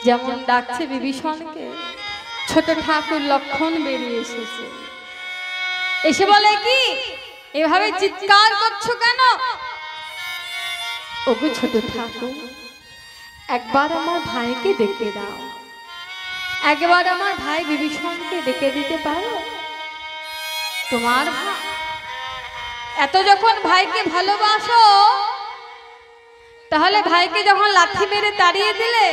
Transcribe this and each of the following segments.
যেমন ডাকছে বিভীষণকে, ছোট ঠাকুর লক্ষণ বেরিয়ে এসেছে, এসে বলে কি এভাবে চিৎকার করছো কেন? ওগো ছোট ঠাকুর, একবার আমার ভাইকে ডেকে দাও, একবার আমার ভাই বিভীষণকে ডেকে দিতে পারো? তোমার ভাই এত যখন ভাইকে ভালোবাসো, তাহলে ভাইকে যখন লাথি মেরে তাড়িয়ে দিলে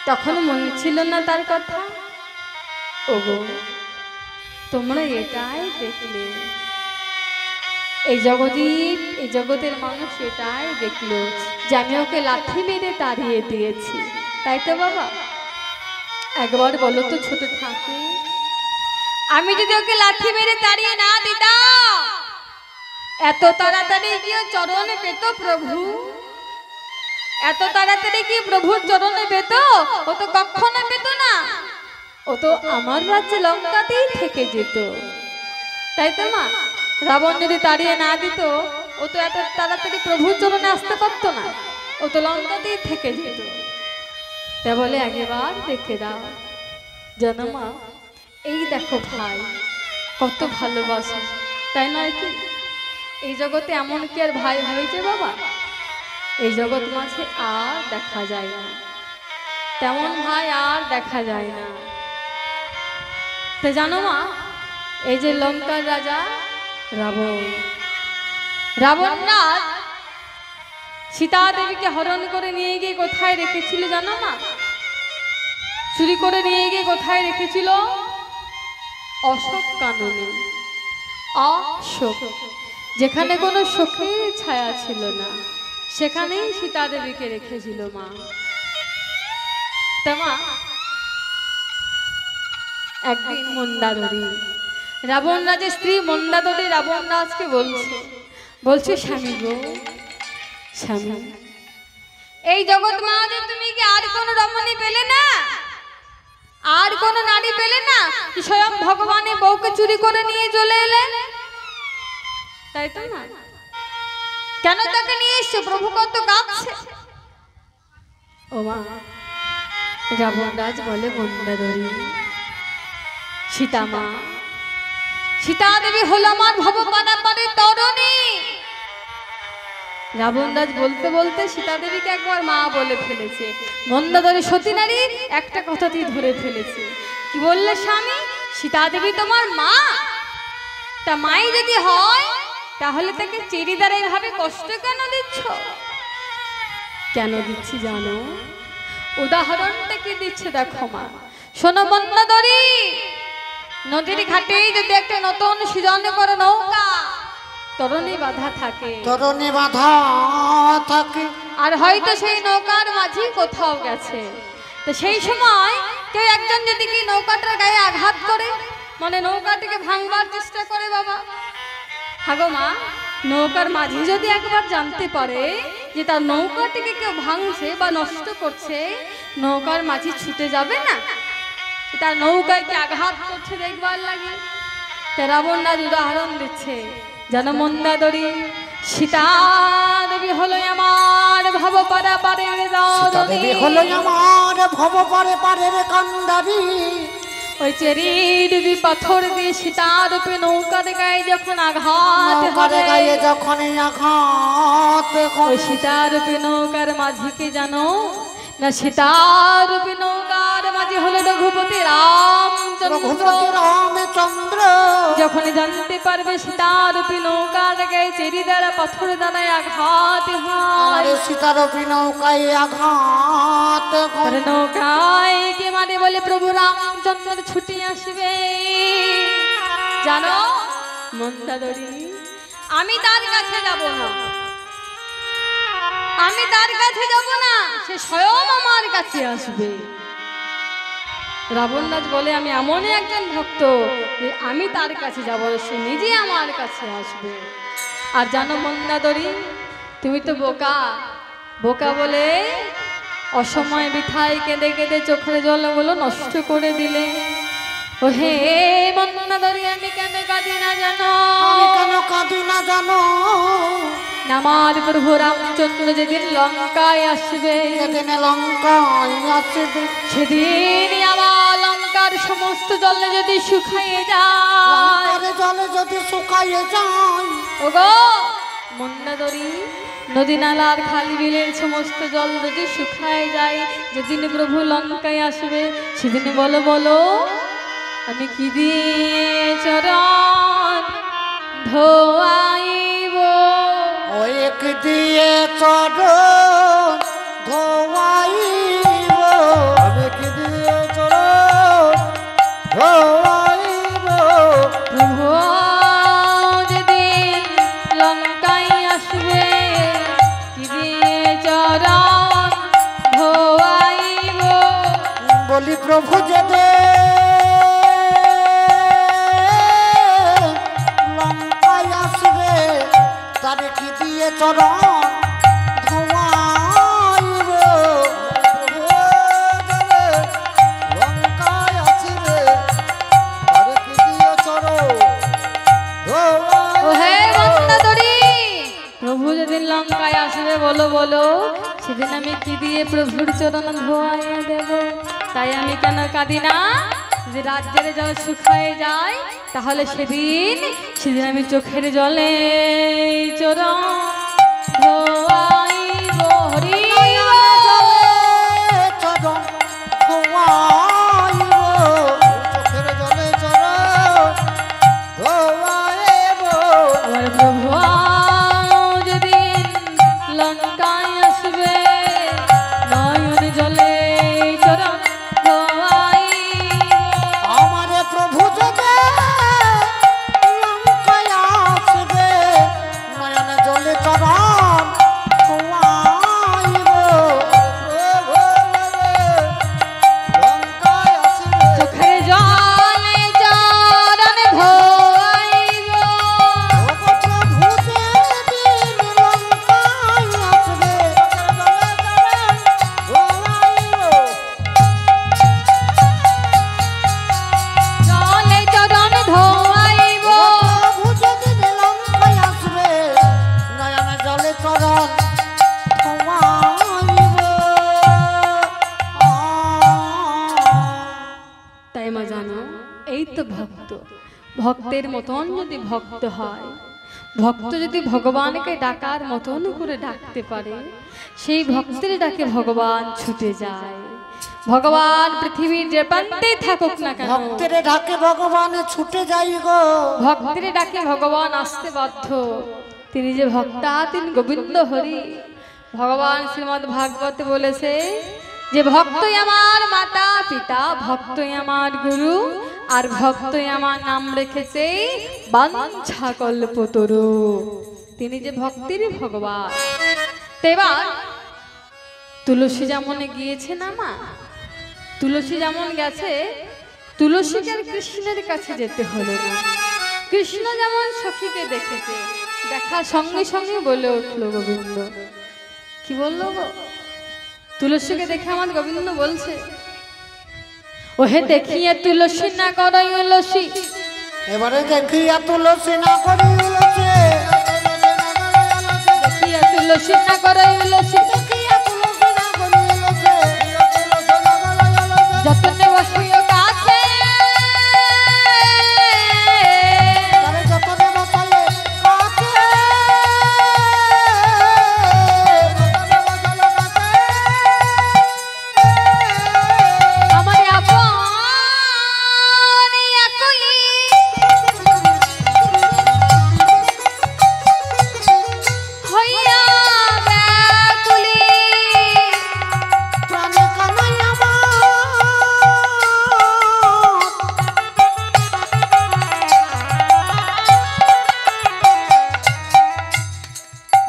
তখন মনে ছিল না তার কথা? ওগো তোমরা এটাই দেখলে, এই জগদীপ, এই জগতের মানুষ এটাই দেখলো যে আমি ওকে লাথি মেরে তাড়িয়ে দিয়েছি, তাই তো বাবা? একবার বলো তো ছোট ঠাকুর, আমি যদি ওকে লাথি মেরে তাড়িয়ে না দিতাম, এত তাড়াতাড়ি গিয়ে চরণে পেত প্রভু? এত তাড়াতাড়ি কি প্রভুর চরণে পেত? ও তো কখনো পেত না, ও তো আমার রাজ্যে লঙ্কাতেই থেকে যেত, তাই তো মা? রাবণ যদি তাড়িয়ে না দিত, ও তো এত তাড়াতাড়ি প্রভুর চরণে আসতে পারতো না, ও তো লঙ্কাতেই থেকে যেত। তা বলে একবার দেখে দাও জানো মা, এই দেখো ভাই কত ভালোবাসে, তাই নয় কি? এই জগতে এমন কি আর ভাই হয়েছে বাবা? এই জগৎ মাঝে আর দেখা যায় না, তেমন ভাই আর দেখা যায় না। তা জানো মা, এই যে লঙ্কার রাজা রাবণ, রাবণ রাজ সীতা দেবীকে হরণ করে নিয়ে গিয়ে কোথায় রেখেছিল জানো মা? চুরি করে নিয়ে গিয়ে কোথায় রেখেছিল? অশোক কাননে। অশোক, যেখানে কোনো শোকের ছায়া ছিল না, সেখানেই সীতা দেবীকে রেখেছিল মা। তা মা, একদিন মন্দাদরী, রাবণ রাজের স্ত্রী মন্দাদরী রাবণ রাজকে বলছে স্বামী গো স্বামী, এই জগৎ মাঝে তুমি কি আর কোনো রমণী পেলে না? আর কোন নারী পেলে না? স্বয়ং ভগবানের বউকে চুরি করে নিয়ে চলে এলে, তাই তো না? কেন তাকে নিয়ে এসছো? প্রভু কত কাঁদছে। ও মা, রাবণ রাজ বলে মন্দাদরী, সীতা মা, সীতা দেবী হলো আমার ভবপারাপারের তরণী। রাবণ রাজ বলতে বলতে সীতা দেবীকে একবার মা বলে ফেলেছে। মন্দাদরী সতী নারী একটা কথাতেই ধরে ফেলেছে। কি বললে স্বামী? সীতা দেবী তোমার মা? তা মাই যদি হয়, তাহলে তাকে চেরি দ্বারা এইভাবে কষ্ট কেন দিচ্ছ? কেন দিচ্ছি জানো? উদাহরণটা কি দিচ্ছে দেখো মা। শোনো মন্দাদরী, নদীর ঘাটে যদি একটা নতুন সৃজন করে নৌকা তরণী বাঁধা থাকে, তরণী বাঁধা থাকে, আর হয়তো সেই নৌকার মাঝি কোথাও গেছে, তো সেই সময় কেউ একজন যদি কি নৌকাটার গায়ে আঘাত করে, মানে নৌকাটিকে ভাঙবার চেষ্টা করে বাবা, হাগো মা, নৌকার মাঝি যদি একবার জানতে পারে যে তার নৌকাটিকে কেউ ভাঙছে বা নষ্ট করছে, নৌকার মাঝি ছুটে যাবে না তার নৌকায় কি আঘাত করছে দেখবার লাগে? রাবণ রাজ উদাহরণ দিচ্ছে, জানো মন্দাদরী, সীতা দেবী হলো আমার ভবপারাপারের তরণী, হলো আমার ভবপারাপারের কান্ডারী। ওই চেরিডবি পাথর দিয়ে সীতারূপে নৌকার গায়ে যখন আঘাত হবে, গায়ে যখন আঘাত, ওই সীতারূপে নৌকার মাঝিকে জানো না? সীতারূপী নৌকার মাঝে হলো রঘুপতি রামচন্দ্র। যখন জানতে পারবে সীতারূপী নৌকার গায়ে চেরি দ্বারা পাথর দ্বারা আঘাত হয়, সীতারূপী নৌকায় আঘাত, নৌকায় কে মানে বলে প্রভু রামচন্দ্র ছুটে আসবে। জানো মন্দাদরী, আমি তার কাছে যাব না, আমি তার কাছে যাব না, সে স্বয়ং আমার কাছে আসবে। রাবণ রাজ বলে আমি এমনই একজন ভক্ত যে আমি তার কাছে যাব, সে নিজে আমার কাছে আসবে। আর জানো মন্দাদরী, তুমি তো বোকা, বোকা বলে অসময় বৃথায় কেঁদে কেঁদে চোখের জলগুলো নষ্ট করে দিলে। ওহে মন্দোদরী আমি কেন কাঁদি না জানো, আমি কেন কাঁদি না জানো, আমার প্রভু রামচন্দ্র যেদিন লঙ্কায় আসবে, যেদিন লঙ্কায় আসবে, সেদিন আমার লঙ্কার সমস্ত জলে যদি শুকাইয়ে যায়, লঙ্কার জলে যদি শুকাইয়ে যায়, ওগো মন্দোদরী নদী নালার খালি বিলের সমস্ত জল যদি শুকায় যায়, যেদিন প্রভু লঙ্কায় আসবে, সেদিন বলো বলো আমি কি দিয়ে চরণ ধোয়াইব, ওই এক দিয়ে চরণ ধোয়াইব, আমি কি দিয়ে চরণ ধোয়াইব, প্রভু যেদিন লঙ্কায় আসবে, কি দিয়ে চরণ ধোয়াইব, বলি প্রভু যেদে লঙ্কায় আসবে, তারে কি দিয়ে চরণ ধোয়াইব, লঙ্কায় আসবে, তারে কি দিয়ে চরণ ধোয়াইব। ওহে মন্দোদরী প্রভু যেদিন লঙ্কায় আসবে, বলো বলো সেদিন আমি কি দিয়ে প্রভুর চরণ ধোয়াইয়া দেব, তাই আমি কেন কাঁদি না, যে রাজ্যের জল শুকায় যায়, তাহলে সেদিন আমি চোখের জলে চরণ ধোয়াইব, হরি চরণ ধোয়াইব, চোখের জলে চরণ ধোয়াইব, আমার প্রভু যেদিন লঙ্কায় আসবে, নয়ন জলে চরণ ধোয়াইব, আমার প্রভু যদি লঙ্কায় আসবে, নয়ন জলে চরণ ধোয়াইব, লঙ্কায় আসবে, চোখের জলে চরণ ধোয়াইব, প্রভু যেদিন লঙ্কায় আসবে, জলে চরণ ধোয়াইব, প্রভু যেদিন লঙ্কায় আসবে, নয়ন জলে চরণ ধোয়াইব। তাই মা জানো এই তো ভক্ত, ভক্তের মতন যদি ভক্ত হয়, ভক্ত যদি ভগবানকে ডাকার মতন করে ডাকতে পারে, সেই ভক্তের ডাকে ভগবান ছুটে যায়, ভগবান পৃথিবীর যে প্রান্তেই থাকুক না কেন, ভক্তের ডাকে ভগবান ছুটে যাই গো, ভক্তের ডাকে ভগবান আসতে বাধ্য, তিনি যে ভক্তা তিনি গোবিন্দ হরি। ভগবান শ্রীমদ্ ভাগবতে বলেছে যে ভক্তই আমার মাতা পিতা, ভক্তই আমার গুরু, আর ভক্তই আমার নাম রেখেছে বাঞ্ছা কল্পতরু, তিনি যে ভক্তির ভগবান। তো এবার তুলসী যেমন গিয়েছে না মা, তুলসী যেমন গেছে, তুলসীকে আর কৃষ্ণের কাছে যেতে হলো না, কৃষ্ণ যেমন সখীকে দেখেছে, দেখার সঙ্গে সঙ্গে বলে উঠলো গোবিন্দ, কি বললো গো, তুলসীকে দেখে আমার গোবিন্দ বলছে, ওহে দেখিয়ে তুলসী না করই উলসী, এবারে দেখিয়া তুলসী না করি উলসী, দেখিয়ে তুলসী না করই উলসী, দেখিয়া তুলসী না করি উলসী, যতনে বসিও কাছে, তারে যতনে বসালে কাছে, আমার আপন একলি হইয়া ব্যাকুলি, প্রাণে কানাই আমার,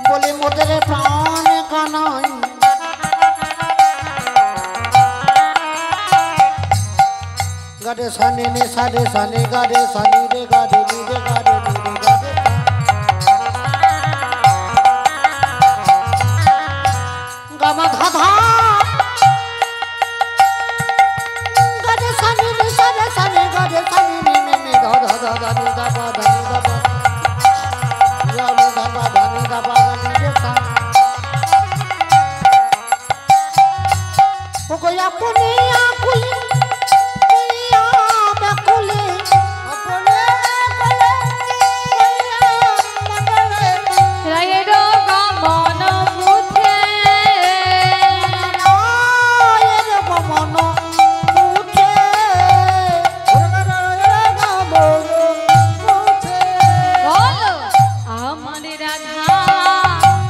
বলি মোদের প্রাণ কানাই, গারে সানি নে সারে সানি গারে সানি রে গারে নি রে গারে নি রে গারে, গামা ধাধা গারে সানি রে সারে সানি গারে ও কই আপনি আকুল ইয়া বেকুলে আপনি কোলে কইয়া মন্ডলে রায়ের গমন বুঝে রায়ের গমন বুঝে রায়ের গমন বুঝে বলো আমার রাধা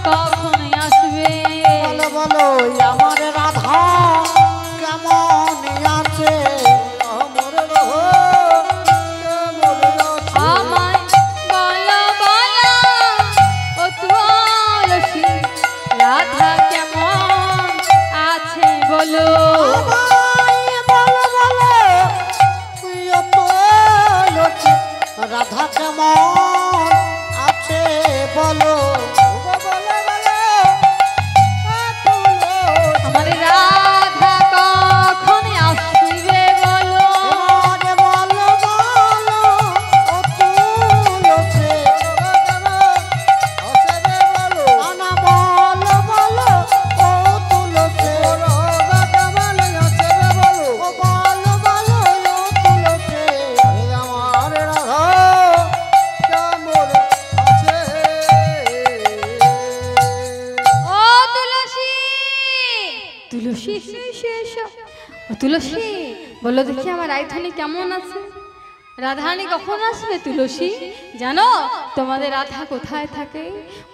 কখন আসবে? বলো বলো আমার রাধা কেমন আছে আমার রাধা কেমন আছে আমায় বলো বলো ও তুলসী রাধা কেমন আছে বলো। আমায় বলো বলো প্রিয় তুলসী রাধা কেমন আছে বলো বলো বলো আমার রাধা কখন আসবে বলো। আরে বলো বলো ও তুলসী আনা বলো বলো ও তুলসী ও বলো বলো ও তুলসী আমার রাধা কেমন আছে ও তুলসী তুলসী এসো। ও তুলসী বলো দেখি আমার রায়ধানী কেমন আছে? রাধারানী কখন আসবে তুলসী? জানো তোমাদের রাধা কোথায় থাকে?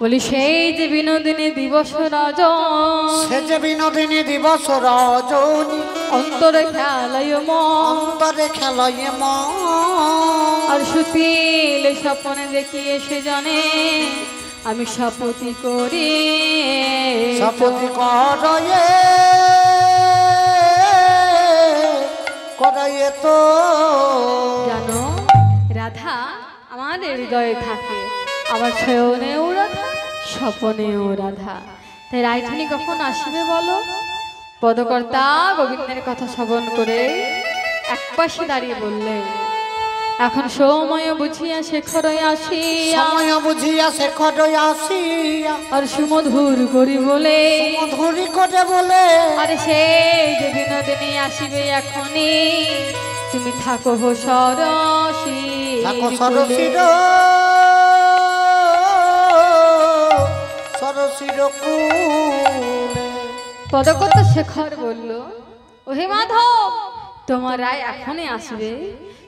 বলি সেই যে বিনোদিনী দিবস রজন সে যে বিনোদিনী দিবস রজনী অন্তরে খেলায় মন অন্তরে খেলয়ে মন আর সুতিল স্বপ্নে দেখি এসে জানে আমি শপথি করি শপথি করয়ে তো জানো রাধা আমাদের হৃদয়ে থাকে, আবার শয়নেও রাধা স্বপনেও রাধা। তাই রায়ধানী কখন আসবে বলো? পদকর্তা গোবিন্দের কথা শ্রবণ করে একপাশে দাঁড়িয়ে বললেন, এখন সময় বুঝিয়া শেখরই আসিয়া সময় বুঝিয়া শেখর আসিয়া আর সুমধুর করি বলে মধুরি করে বলে আরে সেই যে বিনোদিনী আসিবে এখনই তুমি থাকো হো সরসী থাকো সরসির সরসির কুলে পদকর্তা শেখর বলল, ওহে মাধব তোমার রায় এখনই আসবে,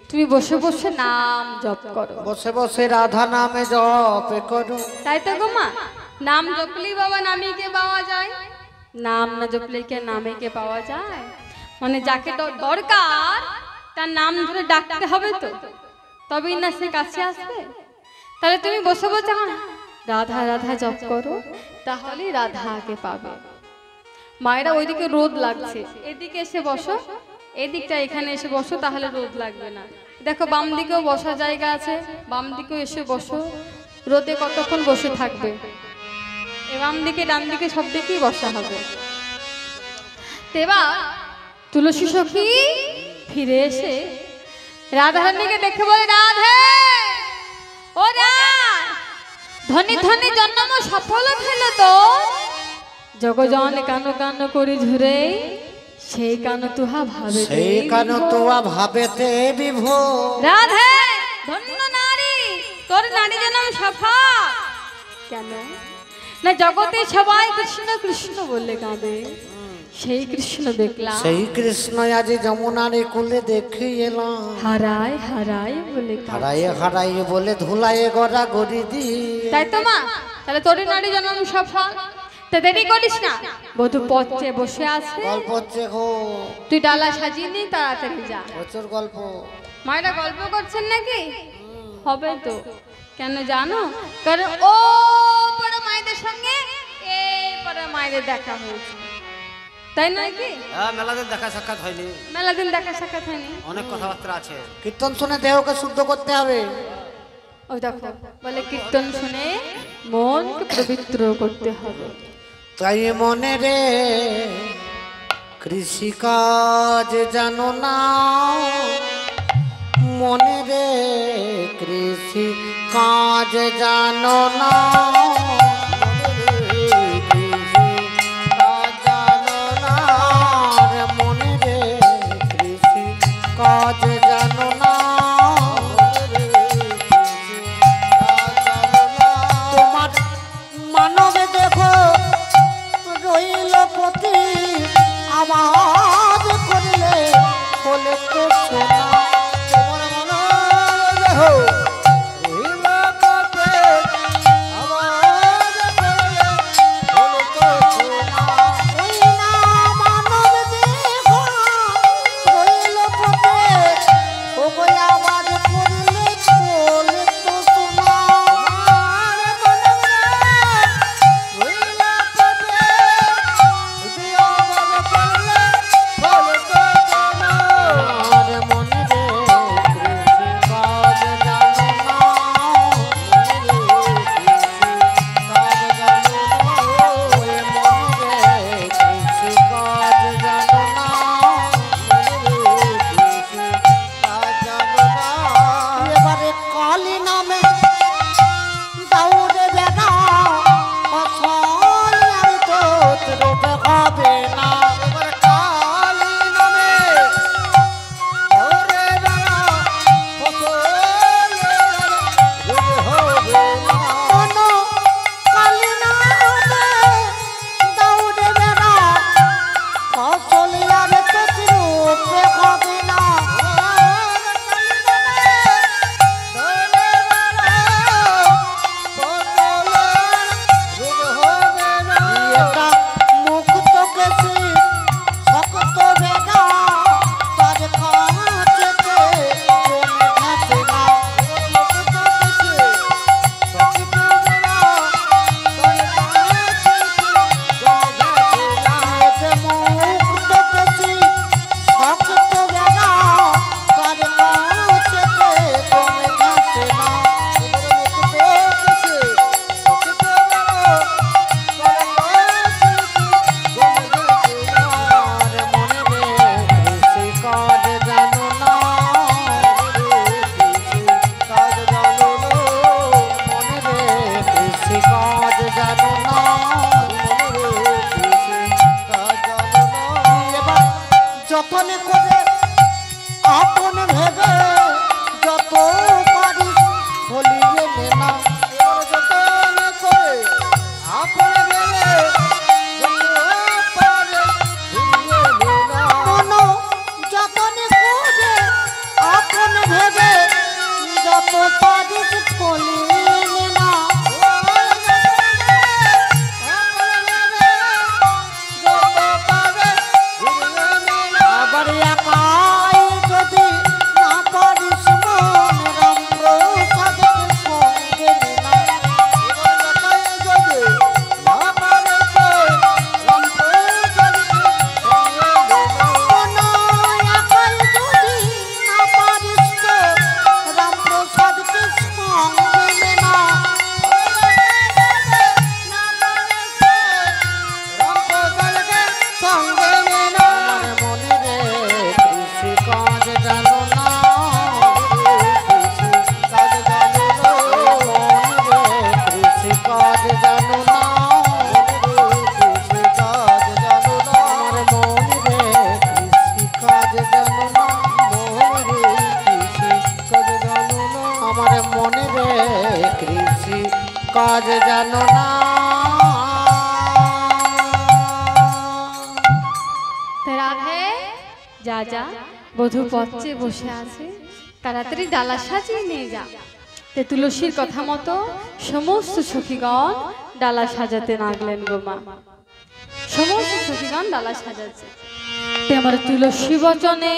তুমি বসে বসে নাম জপ করো। বসে বসে রাধা নামে জপ করো। তাই তো গো মা, নাম জপলেই বাবা নামীকে পাওয়া যায়, নাম না জপলে কে নামেকে পাওয়া যায়? মানে যাকে দরকার তার নাম ধরে ডাকতে হবে তো, তবেই না সে কাছে আসবে। তাহলে তুমি বসে বসে এখন রাধা রাধা জপ করো, তাহলেই রাধাকে পাবে। মায়েরা ওইদিকে রোদ লাগছে, এদিকে এসে বসো, এদিকটা এখানে এসে বসো, তাহলে রোদ লাগবে না। দেখো বাম দিকেও বসার জায়গা আছে, বাম দিকেও এসে বসো, রোদে কতক্ষণ বসে থাকবে? বাম দিকে ডান দিকে সব দিকেই বসা হবে। এবার তুলসী সখী ফিরে এসে রাধারানীকে দেখে বলে, রাধে ও রাধ, ধনী ধনী জন্ম সফল হইল তো, জগজন কান কান করি ঝুরে সেই কান তুহা ভাবে সেই কান তোয়া ভাবেতে বিভোর। রাধে ধন্য নারী, তোর নারী জন্ম সফল। কেন না জগতে সবাই কৃষ্ণ কৃষ্ণ বললে কাঁদে, সেই কৃষ্ণ দেখলাম, সেই কৃষ্ণ আজ যমুনার কুলে দেখে এলাম। হারায় হারায় বলে কাঁদে। হারায়ে হারায়ে বলে ধুলায়ে গড়া গড়ি দি। তাই তো মা, তাহলে তোর নারী জন্ম সফল, তা দেরি করিস না, বধূ পথে বসে আছে, গল্প হচ্ছে গো, তুই ডালা সাজিয়ে নি, তাড়াতাড়ি যা। প্রচুর গল্প। মায়েরা গল্প করছেন নাকি? হবে তো, কেন জানো? কারণ ও পাড়া মায়েদের সঙ্গে এই পাড়া মায়েদের দেখা হয়েছে, তাই নয় কি? হ্যাঁ, মেলাদের দেখা সাক্ষাৎ হয়নি, মেলা দিন দেখা সাক্ষাৎ হয়নি। অনেক কথাবার্তা আছে। কীর্তন শুনে দেহকে শুদ্ধ করতে হবে। ওই দেখো বলে কীর্তন শুনে মনকে পবিত্র করতে হবে। তাই মনে রে কৃষিকাজ জানো না, মনে রে কৃষি কাজ জানো না, মনে রে কৃষি কাজ জানো না, রে যতনে করে আপন ভেবে যত পারিস ভুলিয়ে নে না। এবার যতনে করে আপন ভেবে যত পারিস ভুলিয়ে নে না। মন যতনে করে আপন ভেবে যত পারিস ভুলিয়ে নে না। আবার একাই যদি না পারিস মন রাম প্রসাদের সঙ্গে নে না। এবার একাই যদি না পারিস রাম প্রসাদের সঙ্গে নে না। মন একাই যদি না পারিস রাম প্রসাদকে সঙ্গে নে না। সঙ্গে নে না। আমার মনে রে কৃষি কাজ জানো না, কৃষি কাজ জানো না, কৃষি কাজ জানো না, কৃষি কাজ জানো না। আমার মনে রে কৃষি কাজ জানো না, মনে রে কৃষি কাজ জানো না। আমার মনে রে কৃষি কাজ জানো না। রাধে যা যা, বধূ পথে বসে আছে, তাড়াতাড়ি ডালা সাজিয়ে নিয়ে যা। তে তুলসীর কথা মতো সমস্ত সখীগণ ডালা সাজাতে লাগলেন গো মা। সমস্ত সখীগণ ডালা সাজাচ্ছে। তে আমার তুলসী বচনে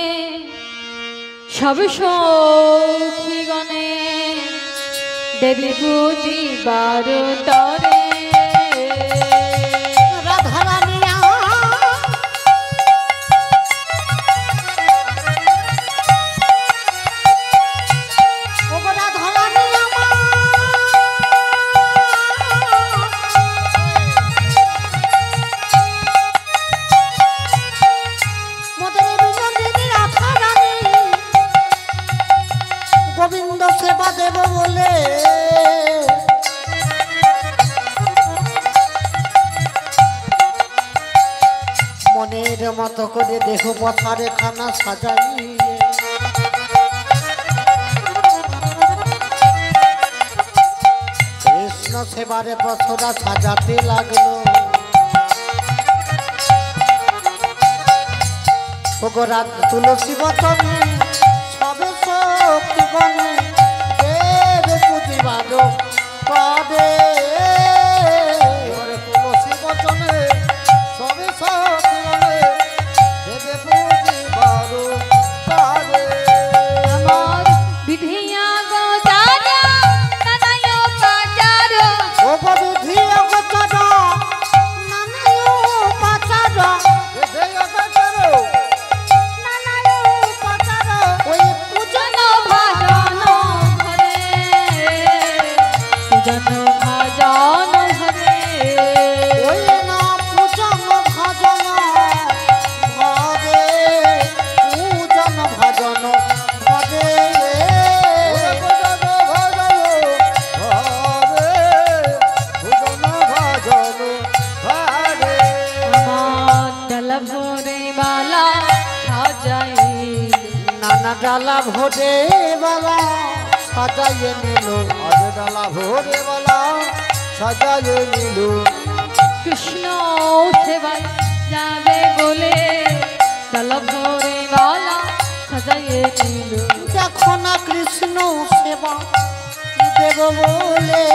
সবে সখীগণে দেবী পুজিবার তরে রাধারানিয়া ওগো রাধারানিয়া মা মোদের বিনোদিনী রাধারানী গোবিন্দ সেবা দেব বলে মনের মতো করে দেহ পথারে খানা সাজাই কৃষ্ণ সেবারে পথরা সাজাতে লাগলো। ওগো তুলসী বচনে সবে শক্তিগণে দেব পুজিবার পাবে। তুলসী বচনে সবে শক্তিগণে দেব পুজিবার পাবে। আমার বিধিয়া গোচারা নানায় পাচার ওগো বিধি অগোচর নানায় পাচার বিধি অগোচর নানায় পাচার ওই পূজন ভাজন ঘরে, পূজন ভাজন ঘরে ওই না পূজন ভজন ভজে পূজন ভজন ভজে আমার ডালা ভরে বালা সাজাই নানা ডালা ভোরে বালা সাজাইয়ে নিল। আরে ডালা ভোরে বালা সাজাইয়ে নিল। কৃষ্ণ সেবাই যাবে বলে ডালা ভরে বালা সাজাইয়ে নিল। দেখো না কৃষ্ণ সেবা দেব বলে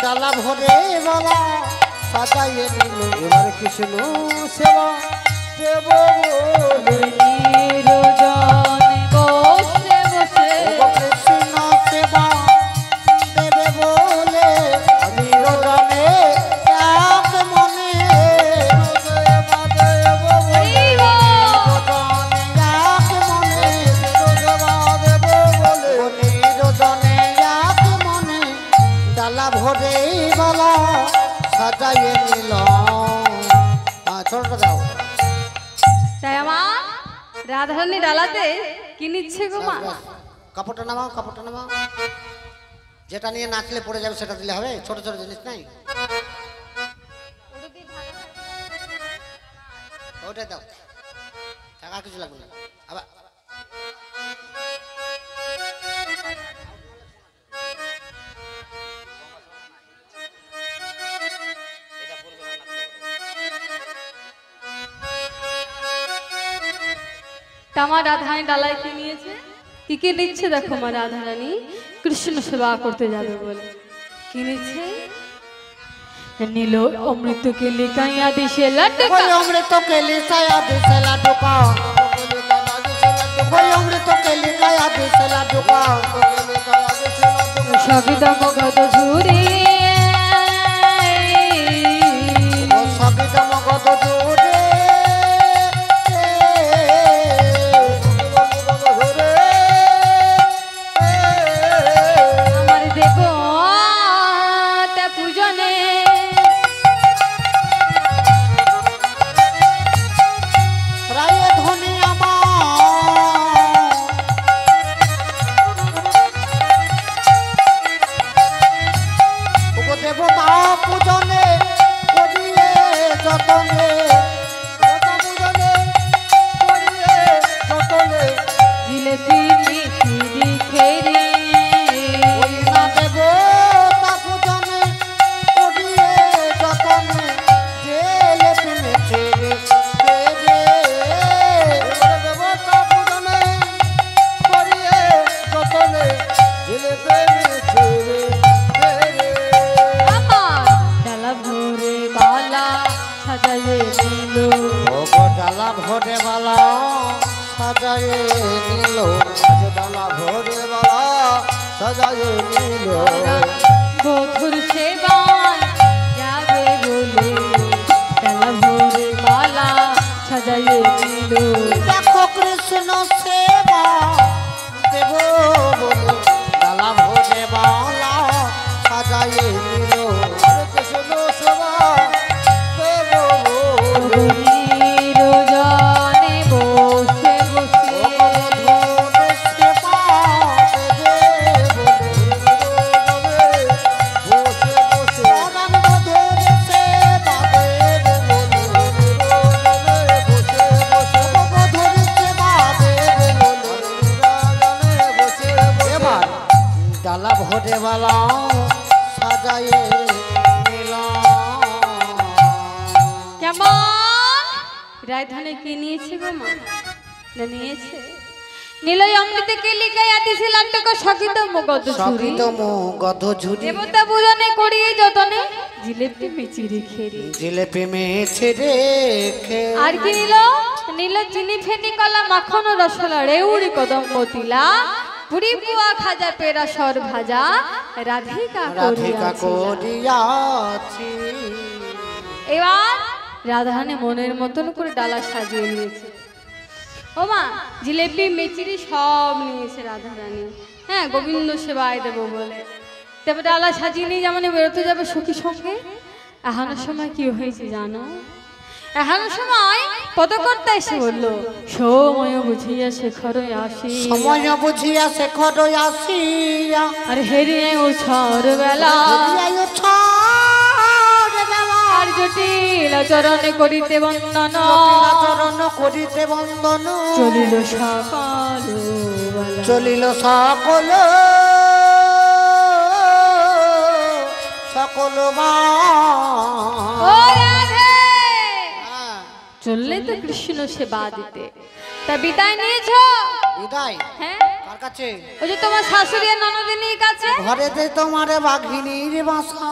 ডালা ভরে বালা সাজাইয়ে নিল। এবার কৃষ্ণ সেবা দেব বলে নিরজনে বসে বসে ওগো কৃষ্ণ সেবা দেবে বলে আমি রজনে এক মনে সেবা দেব বলে রজনে এক মনে সেবা দেব বলে রজনে এক মনে ডালা ভরে বালা সাজাইয়ে নিল। ছোটটা দাও। তাই আমার রাধারানী ডালাতে কি নিচ্ছে গো মা? কাপড়টা নামাও, কাপড়টা নামাও। যেটা নিয়ে নাচলে পড়ে যাবে সেটা দিলে হবে, ছোট ছোট জিনিস নাই। ওটা দাও, টাকা কিছু লাগবে না আবার আমার রাধারানী ডালায় কি নিয়েছে, কি কি নিচ্ছে দেখো। আমার রাধারানী কৃষ্ণ সেবা করতে যাবে বলে কিনেছে, নীল অমৃত কে লিখাইয়া দিছে লাড্ডু ওই অমৃত কে লিখাইয়া দিছে লাড্ডু কা, ওই অমৃত কে লিখাইয়া দিছে লাড্ডু কা, সবিদম গদ ঝুরি সবিদম গদ ঝুরি ভরে বালা সাজায়ে নিল, ডালা ভরে বালা সাজায়ে নিল, বধুর সেবা যাবে বলে ডালা ভরে বালা সাজায়ে নিল। দেখো কৃষ্ণ সেবা দেব বলে ডালা ভরে বালা সাজায়ে নিল, কৃষ্ণ সেবা দেব বলে ডালা ভরে বালা সাজায়ে নিলাম। কেমন রায়ধানে কি নিয়েছে গো মা, না নিয়েছে নীলয় অমৃত কে লিখাইয়া দিছে লাড্ডু সকিত মগধ ঝুরি, সকিত মগধ ঝুরি, দেবতা পূজনে করিয়ে যতনে জিলেপি মিচিরি খেরি, জিলেপি মেছে রেখে আর কি নিল, নীল চিনি ফেনি কলা মাখন রসলা রেউড়ি কদম্ব তিলা পুরি পুয়া খাজা পেরা সর ভাজা রাধিকা রাধিকা করিয়াছি। করিয়াছি। এবার রাধারানী মনের মতন করে ডালা সাজিয়ে নিয়েছে। ও মা জিলেপি মিচিরি সব নিয়েছে রাধারানী, হ্যাঁ গোবিন্দ সেবায় দেবো বলে। তবে ডালা সাজিয়ে নিয়ে যেমন বেরোতে যাবে সখী সঙ্গে, এখনোর সময় কি হয়েছে জানো, এখনোর সময় পদকর্তা এসে বললো সময় বুঝিয়া শেখর আসি, সময় বুঝিয়া শেখর আসিয়া, আর হেরিয়ে ও ছর বেলা আর জটিল চরণে করিতে বন্দন, চরণ করিতে বন্দন, চলিল সকাল বেলা, চলিল সকল সকল চললে তো কৃষ্ণ সেবা দিতে, তা বিদায় নিয়েছ? বিদায় হ্যাঁ কার কাছে? ওই যে তোমার শাশুড়ি আর ননদিনীর কাছে। ঘরে যে তোমার বাঘিনীর বাসা,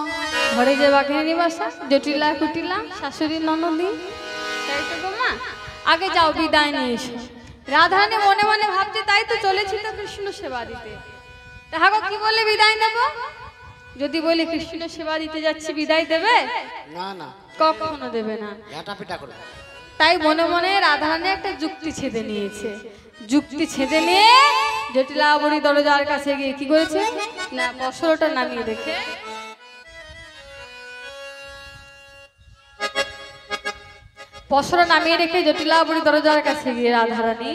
ঘরে যে বাঘিনীর বাসা, জটিলা কুটিলা শাশুড়ি ননদী, তাই তো গো মা। আগে যাও বিদায় নিয়ে এসো। রাধারানী মনে মনে ভাবছে তাই তো চলেছি তো কৃষ্ণ সেবা দিতে, তাহাকে কি বলে বিদায় নেব? যদি বলি কৃষ্ণ সেবা দিতে যাচ্ছি বিদায় দেবে? না না, কখনো দেবে না। এটা পিটা করে। তাই মনে মনে রাধারানী একটা যুক্তি ছেদে নিয়েছে। যুক্তি ছেদে নিয়ে জটিলাবরী দরজার কাছে গিয়ে কি করেছে না, বস্ত্রটা নামিয়ে রেখে বস্ত্র নামিয়ে রেখে জটিলাবরী দরজার কাছে গিয়ে রাধারানী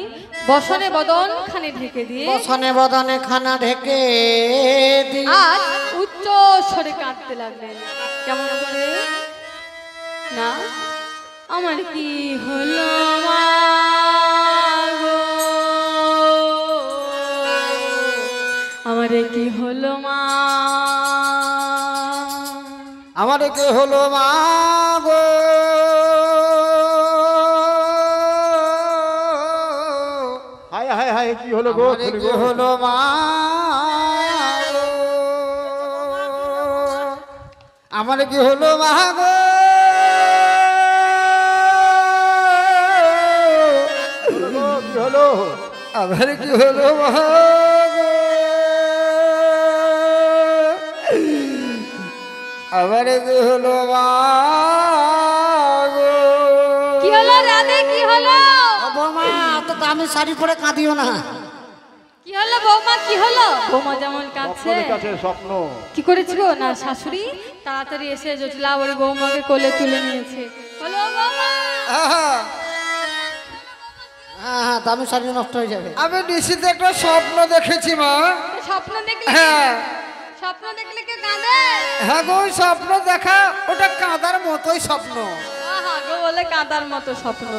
বসনে বদন খানি ঢেকে দিয়ে, বসনে বদনে খানা ঢেকে দিয়ে আর উচ্চ স্বরে কাঁদতে লাগলেন। কেমন করে না, আমার কি হলো মা, আমারে কি হলো মা, আমার কি হলো মা গো, হায় হায় হায় কি হলো গো, আমার কি হলো মা গো, আমার কি হলো মা গো, কি হলো? আমার কি হলো মা গো, আমার কি হলো মা গো। কি হলো রাধে, কি হলো? বৌমা তো দামি শাড়ি পরে কাঁদিও না। কি হলো বৌমা, কি হলো? বৌমা যেমন কাছে স্বপ্নের কাছে স্বপ্ন। কি করেছিল না শাশুড়ি তাড়াতাড়ি এসে জটিলা ওর বৌমাকে কোলে তুলে নিয়েছে। হলো বৌমা, হ্যাঁ, হ্যাঁ দামি শাড়ি নষ্ট হয়ে যাবে। আমি নিশ্চিত একটা স্বপ্ন দেখেছি মা। স্বপ্ন দেখলে? হ্যাঁ স্বপ্ন দেখলে কেউ কাঁদে? হ্যাঁ গো, ওই স্বপ্ন দেখা ওটা কাঁদার মতোই স্বপ্ন। আহা গো, বলে কাঁদার মতো স্বপ্ন।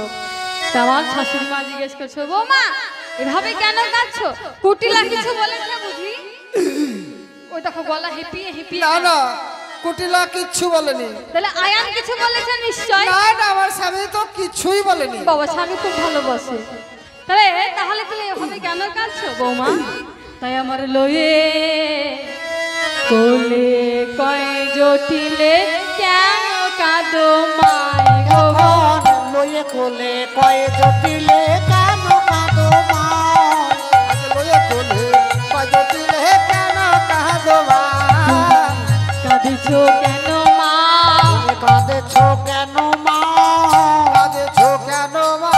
তা আমার শাশুড়ি মা জিজ্ঞেস করছো, বৌমা এভাবে কেন কাঁদছো? কুটিলা কিছু বলেছে বুঝি? ওই দেখো গলা হিপিয়ে হিপিয়ে। না না, কুটিলা কিচ্ছু বলেনি। তাহলে আয়ান কিছু বলেছে নিশ্চয়? না না, আমার স্বামী তো কিছুই বলেনি। বাবা স্বামী খুব ভালোবাসে। তাহলে তাহলে তুমি এভাবে কেন কাঁদছো বৌমা? তাই আমার লয়ে কোলে কয় জটিলে কেন কাঁদো মাই গো? লয়ে কোলে কয়ে জটিলে কেন কাঁদো মা, লয়ে কোলে বাজতিলে কেন কাঁদো মা, কাঁদিছো কেন মা? তুমি কাঁদেছো কেন মা, কাঁদেছো কেন মা,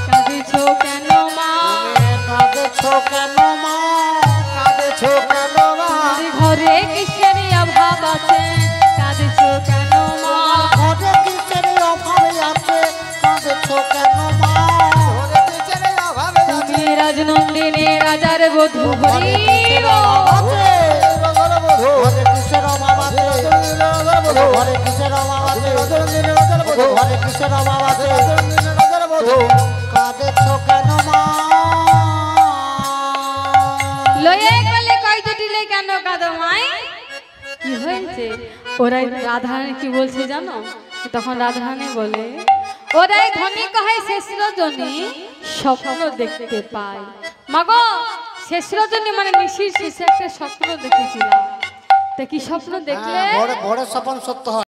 কাঁদিছো কেন মা? তুমি কাঁদেছো কেন মা, কাঁদেছো কেন মা, ঘরে কিসের অভাব আছে? কাঁদিছো কেন মা? ঘরে কিসের অভাবে আছে, কাঁদেছো কেন মা, ওরে বিচারে অভাবে তুমি রাজনন্দিনী রাজার বধূ ঘরে কিসের হরিব। অভাব আছে, রগর বধূ, ঘরে কিসের অভাব আছে, রগর বধূ, ঘরে কিসের অভাব আছে, রগর বধূ, ঘরে কিসের অভাব আছে, রগর বধূ। কাঁদেছো কেন মা, লয়ে গেলে কয় জটিলে কেন কাঁদো মাই? কি হয়েছে? ওরাই রাধারানী কি বলছে জানো? তখন রাধারানী বলে, ওরাই ধনী কহে শেষ রজনী স্বপ্ন দেখতে পায়। মাগো শেষ রজনী মানে নিশির শেষে একটা স্বপ্ন দেখেছিলাম। তা কি স্বপ্ন দেখলে? বড় বড় স্বপ্ন সত্য হয়।